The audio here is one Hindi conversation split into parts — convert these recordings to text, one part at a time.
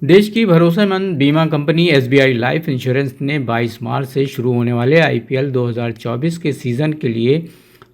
देश की भरोसेमंद बीमा कंपनी एसबीआई लाइफ इंश्योरेंस ने 22 मार्च से शुरू होने वाले आईपीएल 2024 के सीज़न के लिए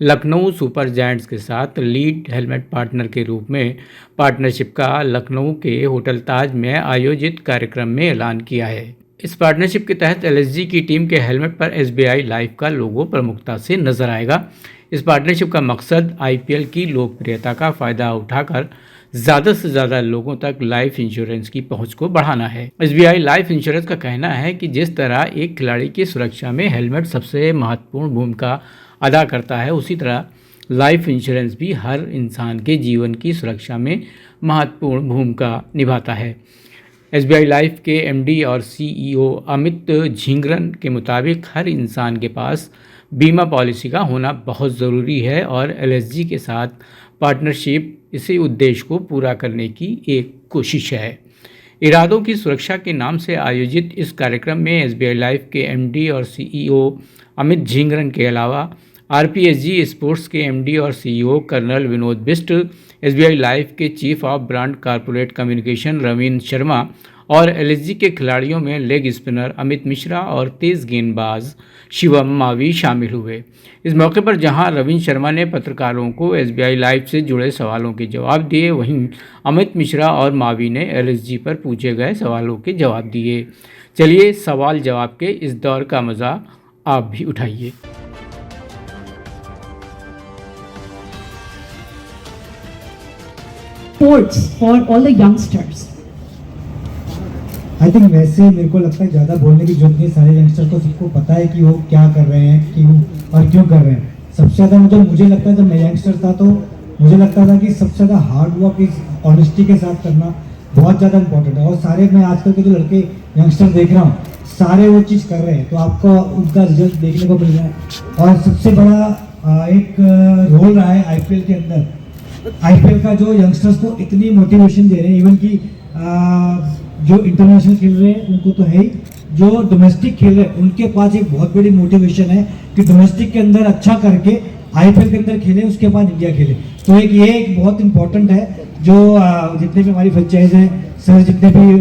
लखनऊ सुपर जायंट्स के साथ लीड हेलमेट पार्टनर के रूप में पार्टनरशिप का लखनऊ के होटल ताज में आयोजित कार्यक्रम में ऐलान किया है। इस पार्टनरशिप के तहत एलएसजी की टीम के हेलमेट पर एसबीआई लाइफ का लोगो प्रमुखता से नजर आएगा। इस पार्टनरशिप का मकसद आईपीएल की लोकप्रियता का फ़ायदा उठाकर ज़्यादा से ज़्यादा लोगों तक लाइफ इंश्योरेंस की पहुंच को बढ़ाना है। एसबीआई लाइफ इंश्योरेंस का कहना है कि जिस तरह एक खिलाड़ी की सुरक्षा में हेलमेट सबसे महत्वपूर्ण भूमिका अदा करता है, उसी तरह लाइफ इंश्योरेंस भी हर इंसान के जीवन की सुरक्षा में महत्वपूर्ण भूमिका निभाता है। एसबीआई लाइफ के एमडी और सीईओ अमित झिंगरन के मुताबिक हर इंसान के पास बीमा पॉलिसी का होना बहुत ज़रूरी है और एलएसजी के साथ पार्टनरशिप इसी उद्देश्य को पूरा करने की एक कोशिश है। इरादों की सुरक्षा के नाम से आयोजित इस कार्यक्रम में एसबीआई लाइफ के एमडी और सीईओ अमित झिंगरन के अलावा आरपीएसजी स्पोर्ट्स के एमडी और CEO colonel Vinod Bisht, SBI Life के chief of brand corporate communication Raveen Sharma और एलएसजी के खिलाड़ियों में लेग स्पिनर अमित मिश्रा और तेज गेंदबाज शिवम मावी शामिल हुए। इस मौके पर जहां रवीन शर्मा ने पत्रकारों को एसबीआई लाइफ से जुड़े सवालों के जवाब दिए, वहीं अमित मिश्रा और मावी ने एलएसजी पर पूछे गए सवालों के जवाब दिए। चलिए सवाल जवाब के इस दौर का मज़ा आप भी उठाइए। Sports for all the youngsters. I think वैसे मेरे को लगता है ज़्यादा बोलने की जरूरत नहीं, सारे यंगस्टर को सबको पता है कि वो क्या कर रहे हैं, क्यों और क्यों कर रहे हैं। सबसे ज़्यादा मुझे लगता है जब मैं यंगस्टर था तो मुझे लगता था कि सबसे ज़्यादा हार्ड वर्क इस ऑनेस्टी के साथ करना बहुत ज़्यादा इंपॉर्टेंट है। और सारे मैं आजकल के जो लड़के यंगस्टर देख रहा हूँ सारे वो चीज़ कर रहे हैं, तो आपको उनका रिजल्ट देखने को मिल रहा है। और सबसे बड़ा एक रोल रहा है आईपीएल के अंदर, आईपीएल का जो यंगस्टर्स को इतनी मोटिवेशन दे रहे हैं, इवन की जो इंटरनेशनल खेल रहे हैं उनको तो है ही, जो डोमेस्टिक खेल रहे हैं उनके पास एक बहुत बड़ी मोटिवेशन है कि डोमेस्टिक के अंदर अच्छा करके आईपीएल के अंदर खेले, उसके बाद इंडिया खेले। तो एक बहुत इंपॉर्टेंट है जो जितने भी हमारी फ्रेंचाइज हैं, सर जितने भी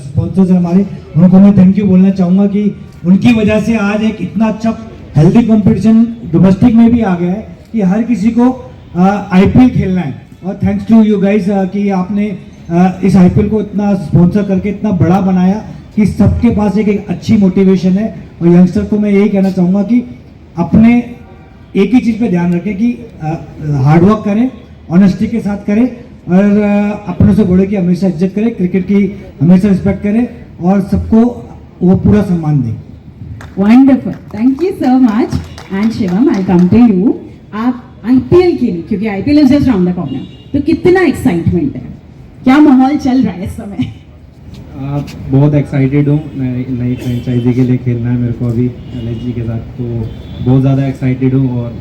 स्पॉन्सर्स हैं हमारे, उनको मैं थैंक यू बोलना चाहूँगा कि उनकी वजह से आज एक इतना अच्छा हेल्दी कॉम्पिटिशन डोमेस्टिक में भी आ गया है कि हर किसी को आईपीएल खेलना है। और थैंक्स टू यू गाइस कि आपने इस आईपीएल को इतना स्पॉन्सर करके इतना बड़ा बनाया कि सबके पास एक अच्छी मोटिवेशन है। और यंगस्टर को मैं यही कहना चाहूँगा कि अपने एक ही चीज़ पे ध्यान रखें कि हार्डवर्क करें, ऑनेस्टी के साथ करें और अपनों से बड़े की हमेशा इज्जत करें, क्रिकेट की हमेशा रिस्पेक्ट करें और सबको वो पूरा सम्मान दें। Wonderful. Thank you so much. And Shivam, I'll come to you. आप आईपीएल के लिए, क्योंकि IPL is just round the corner, तो कितना एक्साइटमेंट है, क्या माहौल चल रहा है इस समय? बहुत एक्साइटेड हूँ, नई फ्रेंचाइजी के लिए खेलना है मेरे को अभी एलएसजी के साथ, तो बहुत ज़्यादा एक्साइटेड हूँ। और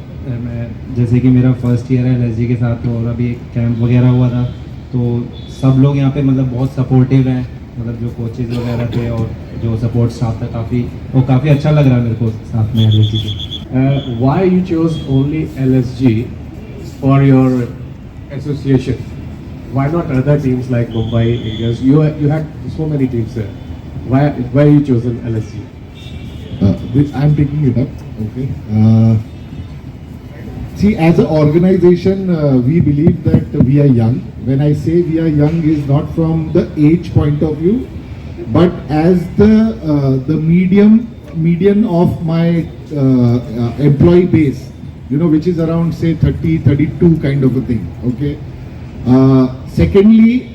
मैं जैसे कि मेरा फर्स्ट ईयर है एलएसजी के साथ, तो और अभी एक कैंप वगैरह हुआ था, तो सब लोग यहाँ पे मतलब बहुत सपोर्टिव हैं, मतलब जो कोचेज वगैरह थे और जो सपोर्ट स्टाफ था काफ़ी अच्छा लग रहा है मेरे को साथ में एलएसजी के। Why you chose only LSG for your association? Why not other teams like Mumbai Indians? You had so many teams there. Why you chosen LSG? I'm taking it up. Okay. See, as an organization, we believe that we are young. When I say we are young, is not from the age point of view, but as the median of my employee base, which is around say 30, 32 kind of a thing. Okay. Secondly,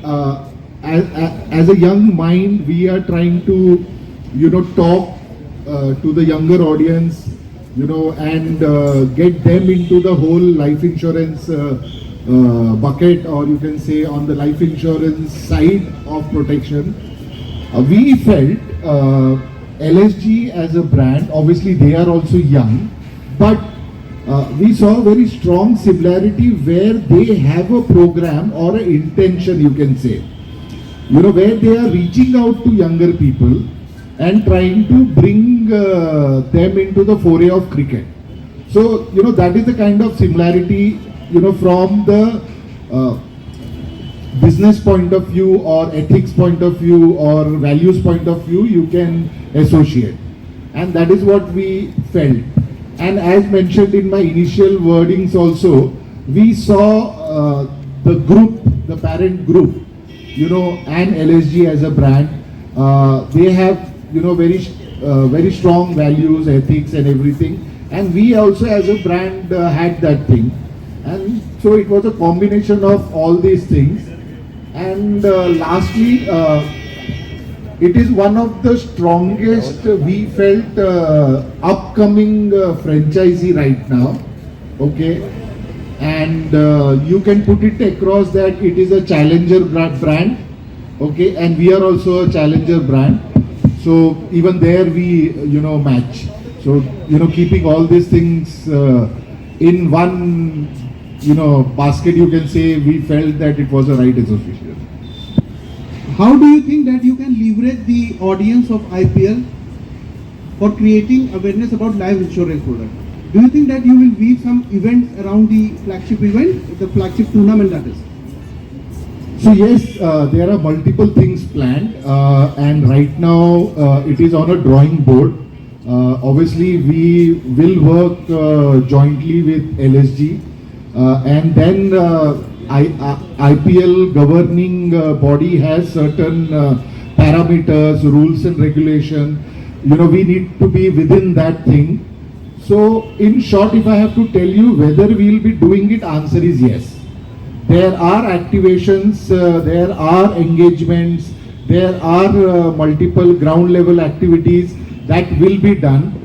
as a young mind, we are trying to, talk to the younger audience, and get them into the whole life insurance bucket, or you can say on the life insurance side of protection. We felt LSG as a brand, obviously they are also young, but we saw a very strong similarity where they have a program or an intention, you can say, where they are reaching out to younger people and trying to bring them into the foray of cricket. So, that is the kind of similarity, from the business point of view or ethics point of view or values point of view you can associate, and that is what we felt. And as mentioned in my initial wordings also, we saw the group, the parent group, and LSG as a brand, they have very strong values, ethics and everything, and we also as a brand had that thing, and so it was a combination of all these things. And lastly, it is one of the strongest we felt upcoming franchisee right now, okay, and you can put it across that it is a challenger brand, okay, and we are also a challenger brand, so even there we match. So keeping all these things in one basket, you can say we felt that it was a right association. How do you think that you can leverage the audience of IPL for creating awareness about life insurance product? Do you think that you will weave some events around the flagship event, the flagship tournament that is? So yes, there are multiple things planned, and right now it is on a drawing board. Obviously, we will work jointly with LSG, and then IPL governing body has certain parameters, rules and regulation. We need to be within that thing. So in short, if I have to tell you whether we will be doing it, answer is yes. There are activations, there are engagements, there are multiple ground level activities that will be done.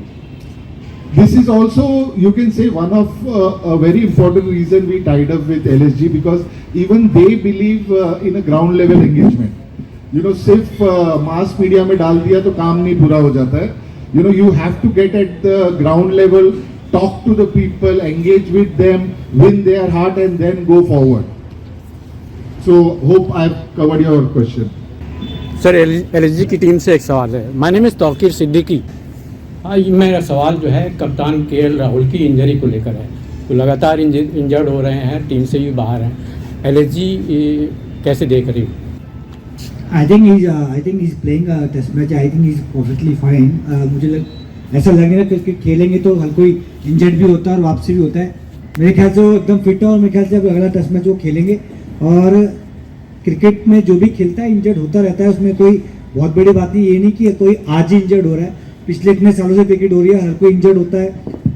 This is also, you can say, one of a very important reason we tied up with LSG, because even they believe in a ground level engagement. सिर्फ mass media में डाल दिया तो काम नहीं पूरा हो जाता है. You have to get at the ground level, talk to the people, engage with them, win their heart and then go forward. So hope I've covered your question. Sir LSG की टीम से एक सवाल है. My name is Tauqeer Siddiqui. मेरा सवाल जो है कप्तान केएल राहुल की इंजरी को लेकर है. तो लगातार इंजर्ड हो रहे हैं, टीम से भी बाहर हैं. एलएसजी कैसे देख रही हो? I think he's playing a test match. I think he's perfectly fine. मुझे ऐसा लग रहा है कि खेलेंगे तो हर कोई इंजर्ड भी होता है और वापसी भी होता है. मेरे ख्याल से वो एकदम फिट है और मेरे ख्याल से अब अगला टेस्ट मैच वो खेलेंगे. और क्रिकेट में जो भी खेलता है इंजर्ड होता रहता है, उसमें कोई बहुत बड़ी बात नहीं. ये नहीं कि कोई आज ही इंजर्ड हो रहा है. पिछले इतने सालों से क्रिकेट हो रही है, हर कोई इंजर्ड होता है,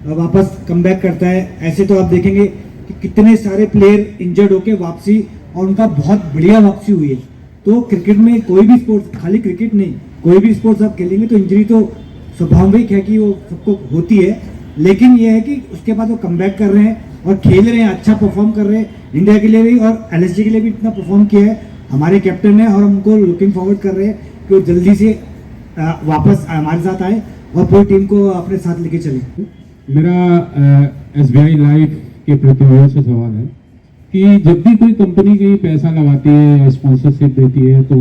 वापस कमबैक करता है. ऐसे तो आप देखेंगे कि कितने सारे प्लेयर इंजर्ड होकर वापसी, और उनका बहुत बढ़िया वापसी हुई है. तो क्रिकेट में कोई भी स्पोर्ट्स, खाली क्रिकेट नहीं, कोई भी स्पोर्ट्स आप खेलेंगे तो इंजरी तो स्वाभाविक है कि वो सबको होती है. लेकिन ये है कि उसके बाद वो कमबैक कर रहे हैं और खेल रहे हैं, अच्छा परफॉर्म कर रहे हैं. इंडिया के लिए भी और एलएसजी के लिए भी इतना परफॉर्म किया है हमारे कैप्टन ने, और हमको लुकिंग फॉरवर्ड कर रहे हैं कि वो जल्दी से वापस हमारे साथ आए और पूरी टीम को अपने साथ लेके चले. मेरा एसबीआई लाइफ के प्रतिनिधियों से सवाल है कि जब भी कोई कंपनी कहीं पैसा लगाती है, स्पॉन्सरशिप देती है, तो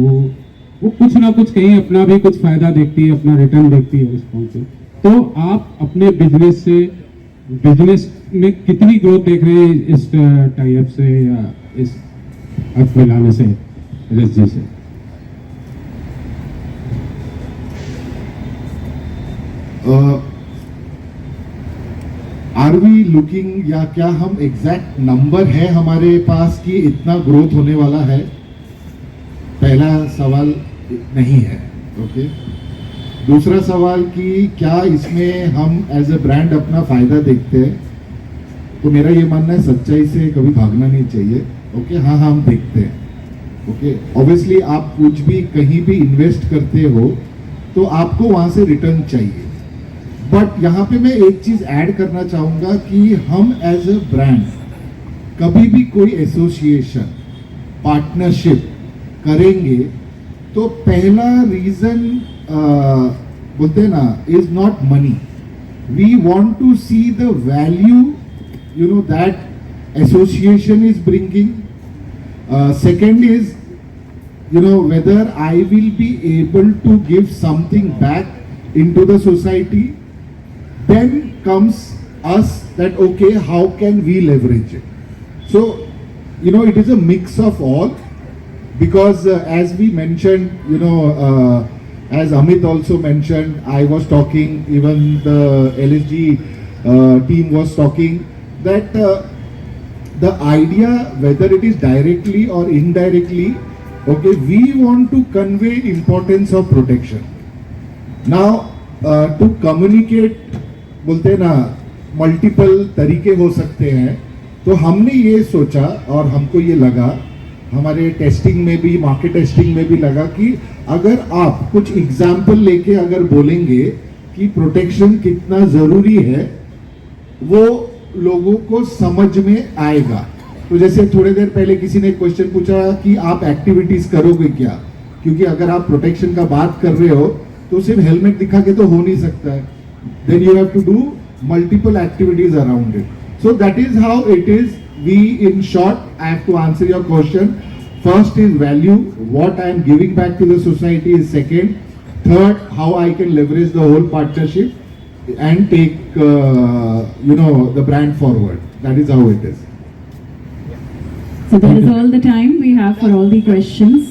वो कुछ ना कुछ कहीं अपना भी कुछ फायदा देखती है, अपना रिटर्न देखती है स्पॉन्सर. तो आप अपने बिजनेस में कितनी ग्रोथ देख रहे हैं इस टाई अप से या इस अर्थ मिलाने से एलएसजी से? आर वी लुकिंग, या क्या हम एग्जैक्ट नंबर है हमारे पास कि इतना ग्रोथ होने वाला है? पहला सवाल नहीं है. ओके. दूसरा सवाल कि क्या इसमें हम एज ए ब्रांड अपना फायदा देखते हैं? तो मेरा ये मानना है सच्चाई से कभी भागना नहीं चाहिए. ओके. हाँ, हम देखते हैं. ओके. ऑब्वियसली आप कुछ भी कहीं भी इन्वेस्ट करते हो तो आपको वहां से रिटर्न चाहिए. बट यहाँ पे मैं एक चीज ऐड करना चाहूंगा कि हम एज ए ब्रांड कभी भी कोई एसोसिएशन, पार्टनरशिप करेंगे तो पहला रीजन बोलते हैं ना, is not money. We want to see the value that association is bringing. Second is whether I will be able to give something back into the society. Then comes us that okay, how can we leverage it? So it is a mix of all. because as we mentioned, as Amit also mentioned, I was talking, even the LSG team was talking, that the idea, whether it is directly or indirectly, okay, we want to convey importance of protection. Now, to communicate, बोलते हैं ना, मल्टीपल तरीके हो सकते हैं, तो हमने ये सोचा और हमको ये लगा, हमारे टेस्टिंग में भी, मार्केट टेस्टिंग में भी लगा कि अगर आप कुछ एग्जाम्पल लेके अगर बोलेंगे कि प्रोटेक्शन कितना ज़रूरी है, वो लोगों को समझ में आएगा. तो जैसे थोड़ी देर पहले किसी ने क्वेश्चन पूछा कि आप एक्टिविटीज करोगे क्या, क्योंकि अगर आप प्रोटेक्शन का बात कर रहे हो तो सिर्फ हेलमेट दिखा के तो हो नहीं सकता है. Then you have to do multiple activities around it. So that is how it is. We in short, I have to answer your question. First is value, what I am giving back to the society is second. Third, how I can leverage the whole partnership and take the brand forward. That is how it is. So that is all the time we have for all the questions.